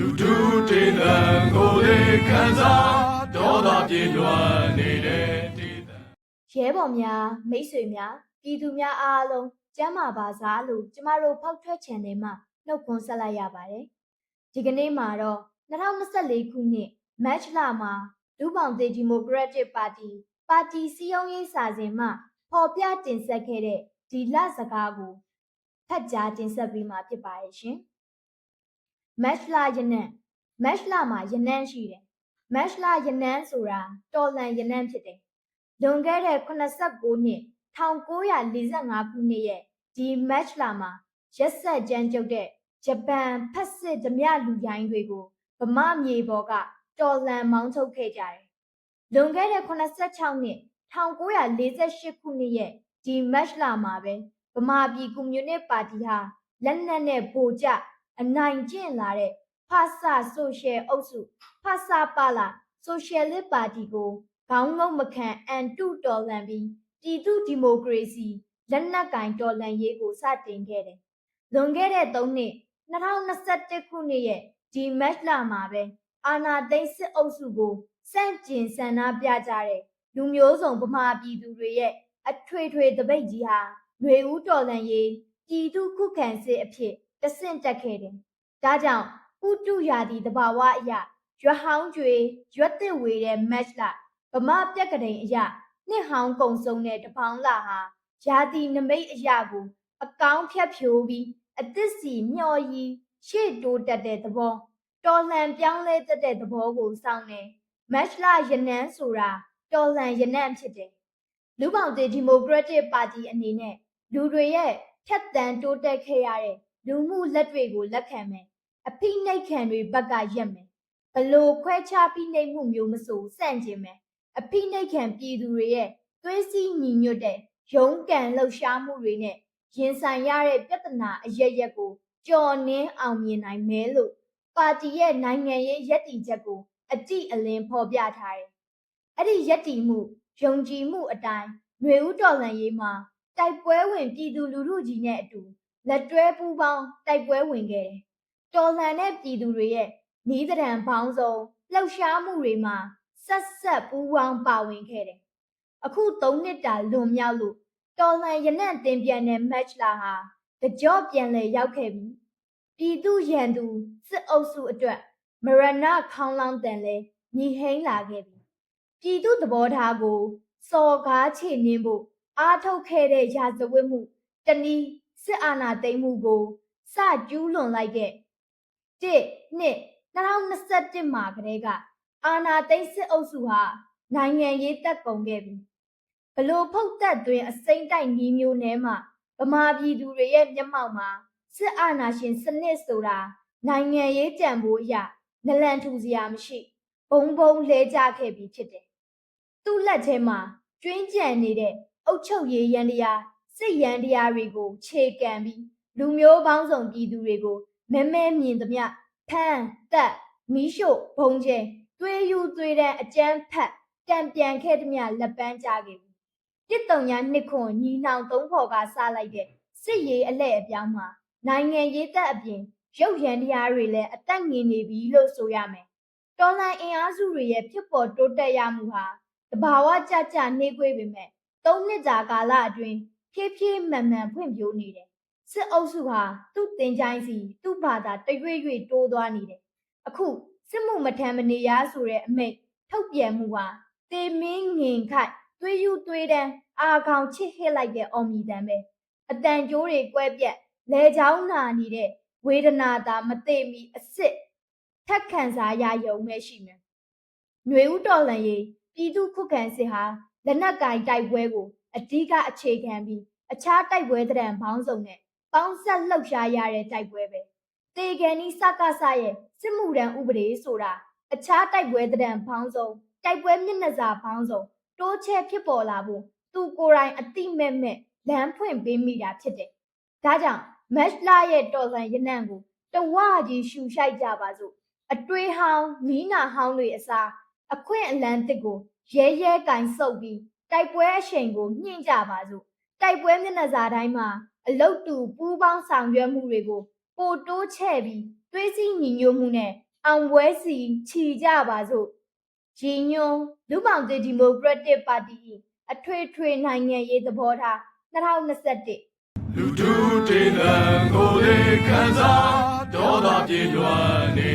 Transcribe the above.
လူထုတင်တန်ကိုလေးခံစားဒေါသပြေလွှမ်းနေတဲ့ဒေသရဲဘော်များမိတ်ဆွေများပြည်သူများအားလုံးကျမ်းမာပါစားလို့ကျမတို့ဖောက်ထွက် channel မှာနှုတ်ခွန်းဆက်လိုက်ရပါတယ်ဒီကနေ့မှာတော့2024ခုနှစ်မတ်လမှာလူပောင်သစ်ဒီမိုကရက်တစ်ပါတီစည်းရုံးရေးစာစဉ်မှဖော်ပြတင်ဆက်ခဲ့တဲ့ဒီလစကားကိုဖတ်ကြားတင်ဆက်ပေးမှာဖြစ်ပါရဲ့ရှင်မတ်လရနံ့မတ်လမှာရနံ့ရှိတယ်မတ်လရနံ့ဆိုတာတော်လှန်ရနံ့ဖြစ်တယ်လွန်ခဲ့တဲ့89နှစ်1945ခုနှစ်ရဲ့ဒီမတ်လမှာရက်ဆက်ကြမ်းကြုတ်တဲ့ဂျပန်ဖက်စစ်ဓမြလူရိုင်းတွေကိုဗမာမြေပေါ်ကတော်လှန်မောင်းထုတ်ခဲ့ကြတယ်။လွန်ခဲ့တဲ့86နှစ်1948ခုနှစ်ရဲ့ဒီမတ်လမှာပဲဗမာပြည်ကွန်မြူနစ်ပါတီဟာလက်နက်နဲ့ဗိုလ်ကျအနိုင်ကျင့်လာတဲ့ဖဆဆိုရှယ်အုပ်စုဖဆပါလာဆိုရှယ်လစ်ပါတီကိုခေါင်းငုံမခံအန်တုတော်လှန်ပြီးပြည်သူဒီမိုကရေစီလက်နက်ကင်တော်လှန်ရေးကိုစတင်ခဲ့တယ်။လွန်ခဲ့တဲ့3နှစ်2021ခုနှစ်ရဲ့ဒီမတ်လမှာပဲအာဏာသိမ်းစစ်အုပ်စုကိုစန့်ကျင်ဆန္ဒပြကြတဲ့လူမျိုးစုံဗမာပြည်သူတွေရဲ့အထွေထွေတပိတ်ကြီးဟာຫນွေဦးတော်လှန်ရေးပြည်သူခုခံစစ်အဖြစ်တဆင့်တက်ခဲ့တယ်။ဒါကြောင့်ဥတုရာသီတဘာဝအရာရွက်ဟောင်းကျွေရွက်တစ်ဝေတဲ့မတ်လဗမာပြက်ကတိန်အရာနှစ်ဟောင်းကုံဆုံးတဲ့တပေါင်းလာဟာရာသီနမိတ်အရာကိုအကောင်းဖြတ်ဖြိုးပြီးအသစ်စီမျှော်ရည်ရှေ့တိုးတက်တဲ့သဘောတော်လှန်ပြောင်းလဲတတ်တဲ့သဘောကိုစောင့်နေမတ်လရနံ့ဆိုတာတော်လှန်ရနံ့ဖြစ်တယ်လူပောင်သစ်ဒီမိုကရက်တစ်ပါတီအနေနဲ့လူတွေရဲ့ဖြတ်တန်းတိုးတက်ခဲ့ရတဲ့လူမှုလက်တွေကိုလက်ခံမယ်အဖိနှိတ်ခံတွေဘက်ကရက်မယ်ဘလို့ခွဲခြားဖိနှိတ်မှုမျိုးမဆိုစန့်ကျင်မယ်အဖိနှိတ်ခံပြည်သူတွေရဲ့သွေးစည်းညီညွတ်တဲ့ရုန်းကန်လှုပ်ရှားမှုတွေနဲ့ရင်ဆိုင်ရတဲ့ပြဿနာအရရက်ကိုကြော်နင်းအောင်မြင်နိုင်မယ်လို့ပါတီရဲ့နိုင်ငံရေးရည်တည်ချက်ကိုအတိအလင်းဖော်ပြထားတယ်။အဲ့ဒီရည်တည်မှုယုံကြည်မှုအတိုင်းຫນွေဦးတော်လှန်ရေးမှာတိုက်ပွဲဝင်ပြည်သူလူထုကြီးနဲ့အတူလက်တွဲပူးပေါင်းတိုက်ပွဲဝင်ခဲ့တယ်။တော်လှန်တဲ့ပြည်သူတွေရဲ့နီးသဏ္ဍာန်ပေါင်းစုံလှုပ်ရှားမှုတွေမှာဆက်ပူးပေါင်းပါဝင်ခဲ့တယ်။အခု3နှစ်တာလွန်မြောက်လို့တော်လှန်ရနံ့တင်ပြန်တဲ့မတ်လဟာကြော့ပြန်လေရောက်ခဲ့ပြီပြည်သူရန်သူစစ်အုပ်စုအတွက်မရဏခေါင်းလောင်းတန်လဲညီဟိန်းလာခဲ့ပြီပြည်သူသဘောထားကိုစော်ကားချေနှင်းဖို့အားထုတ်ခဲ့တဲ့ရာဇဝတ်မှုတနည်းစစ်အာဏာသိမ်းမှုကိုစကျူးလွန်လိုက်တဲ့2021မှာကတည်းကအာဏာသိမ်းစစ်အုပ်စုဟာနိုင်ငံရေးတက်ကုန်ခဲ့ပြီဘလို့ဖုတ်သက်သွင်းအစိမ့်တိုက်ညီမျိုးနဲ့မှဗမာပြည်သူတွေရဲ့မျက်မှောက်မှာစစ်အာဏာရှင်စနစ်ဆိုတာနိုင်ငံရေးကြံဖို့အရာနလန်ထူစရာမရှိဘုံလဲကြခဲ့ပြီးဖြစ်တယ်သူ့လက်ထဲမှာကျွင်းကြံနေတဲ့အုတ်ချုပ်ရေးရန်တရားစစ်ရန်တရားတွေကိုခြေကန်ပြီးလူမျိုးပေါင်းစုံပြည်သူတွေကိုမဲမြင်သမျှဖမ်းတက်မီးရှို့ဘုံကျဲသွေးယူသွေးတန်းအကျန်းဖတ်တံပြန်ခဲ့သမျှလက်ပန်းကြခဲ့ပြီ132ခွန်ညီနောင်3ဖော်ကစားလိုက်တဲ့စစ်ရေးအလဲ့အပြောင်းမှာနိုင်ငံရေးသက်အပြင်ရုပ်ရန်တရားတွေလည်းအသက်ငင်နေပြီလို့ဆိုရမယ်တော်လှန်အင်အားစုတွေရဲ့ဖြစ်ပေါ်တိုးတက်ရမှုဟာတဘာဝကြနှေးကွေးပေမဲ့3နှစ်ကြာကာလအတွင်းဖြည်းဖြည်းမှန်ဖွံ့ဖြိုးနေတယ်စစ်အုပ်စုဟာသူ့တင်ချိုင်းစီသူ့ဘာသာတရွေ့တိုးသွားနေတယ်အခုစစ်မှုမထမ်းမနေရဆိုတဲ့အမိန့်ထုတ်ပြန်မှုဟာတေမင်းငင်ခိုက်သွေးယူသွေးတန်းအာခေါင်ချစ်ဟစ်လိုက်တဲ့အော်မီတန်ပဲအတန်ကြိုးတွေကွဲပြက်လဲချောင်းနာနေတဲ့ဝေဒနာသာမသိမီအစ်စ်ထက်ခံစားရယုံပဲရှိမယ်။ຫນွေဦးတော်လှန်ရေးပြည်သူခုခံစစ်ဟာလက်နက်ကင်တိုက်ပွဲကိုအဓိကအခြေခံပြီးအခြားတိုက်ပွဲတံပေါင်းစုံနဲ့ပေါင်းဆက်လှုပ်ရှားရတဲ့တိုက်ပွဲပဲ။တေကန်ဤစကားဆရဲ့စစ်မှုထမ်းဥပဒေဆိုတာအခြားတိုက်ပွဲတံပေါင်းစုံတိုက်ပွဲမျက်နှာစာပေါင်းစုံတိုးချဲ့ဖြစ်ပေါ်လာဖို့သူကိုယ်တိုင်အတိမဲ့လမ်းဖွင့်ပေးမိတာဖြစ်တယ်။ဒါကြောင့်မတ်လရဲ့တော်လှန်ရနံ့ကိုတဝကြီးရှူရှိုက်ကြပါစို့အတွေးဟောင်းမီးနာဟောင်းတွေအစားအခွင့်အလန်းတစ်ကိုရဲကင်ဆုပ်ပြီးတိုက်ပွဲအရှိန်ကိုညှင့်ကြပါစို့တိုက်ပွဲမျက်နှာစာတိုင်းမှာအလုတ်တူပူးပေါင်းဆောင်ရွက်မှုတွေကိုပိုတိုးချဲ့ပြီးသွေးစည်းညီညွတ်မှုနဲ့ အောင်ပွဲစီခြီကြပါစို့ရည်ညွှန်းလူမောင်သစ်ဒီမိုကရက်တစ်ပါတီ၏အထွေထွေနိုင်ငံရေးသဘောထား2021လူထုတေသံကိုယ်လေးခံစားဒေါသပြေလွှမ်းနေ